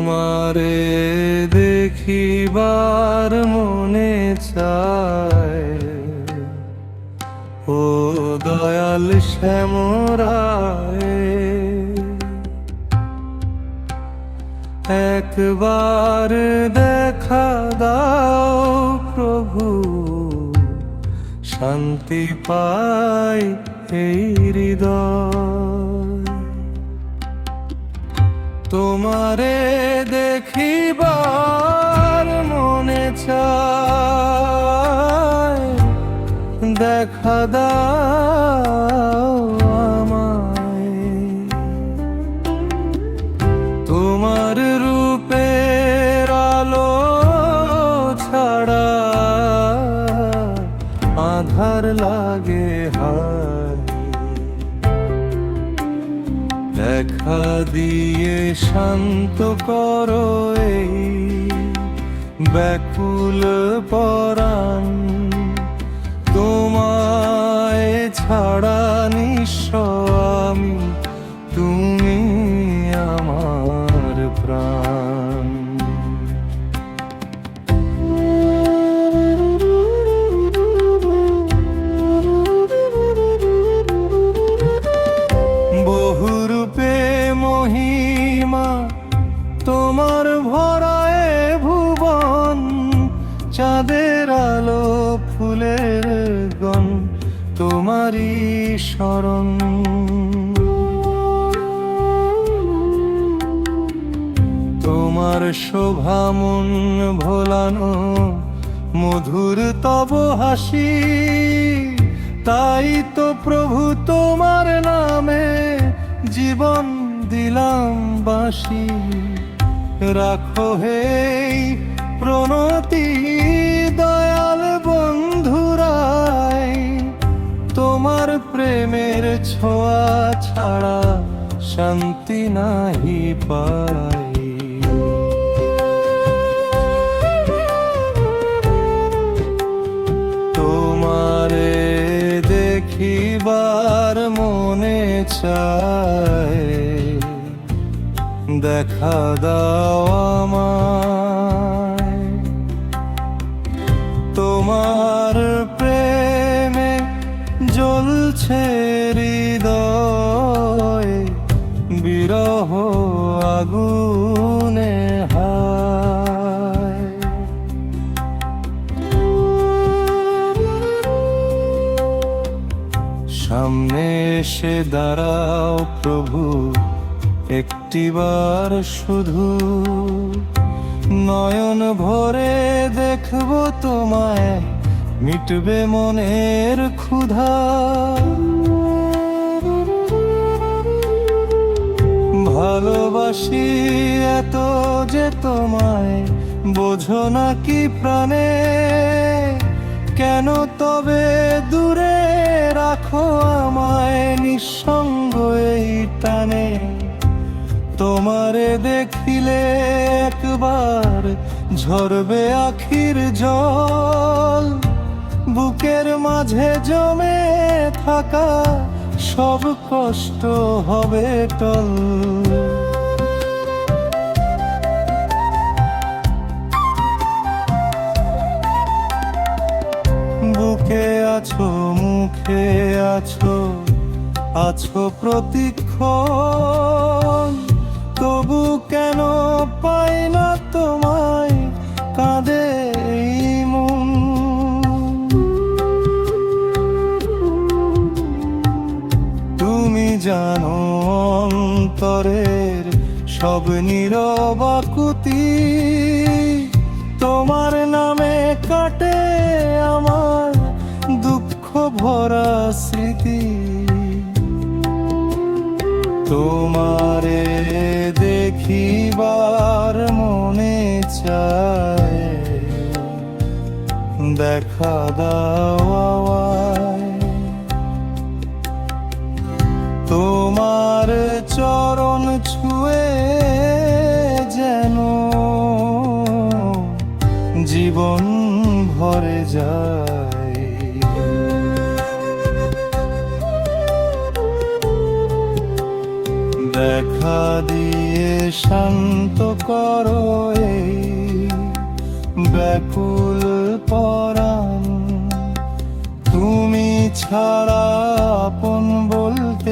তোমারে দেখিবার মনে চায়, ও দয়াল শ্যামরায়। একবার দেখা দাও প্রভু, শান্তি পাই এই হৃদয়। তোমারে দেখিবার মনে চায়, দেখা দাও আমায়। তোমার রূপের আলো ছাড়া আধার লাগে হায়। দেখা দিয়ে শান্ত করো এই ব্যাকুল পরাণ। তোমায় ছাড়া নিঃস্ব আমি, তুমি আমার প্রাণ। বহুরূপে মহিমা তোমার ভরায় ভুবন, চাঁদের আলো ফুলের গণ তোমারই শরণ। তোমার শোভা মন ভোলানো, মধুর তব হাসি। তাই তো প্রভু তোমার নামে জীবন দিলাম বাঁশি। রাখো হে প্রণতি দয়াল বন্ধুরাই, তোমার প্রেমের ছোঁয়া ছাড়া শান্তি নাহি পাই। তোমারে দেখিবার মনে চায়, দেখা দাও আমায়। তোমার প্রেমে জ্বলছে হৃদয়, বিরহ আগুনে হায়। সামনে এসে দাঁড়াও প্রভু, একটিবার শুধু। নয়ন ভরে দেখব তোমায়, মিটবে মনের ক্ষুধা। ভালোবাসি এত যে তোমায়, বোঝো না কি প্রাণে। কেন তবে দূরে রাখো আমায় নিঃসঙ্গ এই টানে। তোমারে দেখিলে একবার ঝরবে আখির জল, বুকের মাঝে জমে থাকা সব কষ্ট হবে টল। বুকে আছো মুখে আছো, আছো প্রতিক্ষণ। তবু কেন পাই না তোমায়, কাঁদে এই মন। তুমি জানো অন্তরের সব নীরব আকুতি, তোমার নামে কাটে আমার দুঃখ ভরা স্মৃতি। তোমারে দেখিবার মনে চায়, দেখা দাও আমায়। তোমার চরণ ছুঁয়ে যেন জীবন ভরে যায়। দেখা দিয়ে শান্ত করো এই ব্যাকুল পরাণ। তুমি ছাড়া আপন বলতে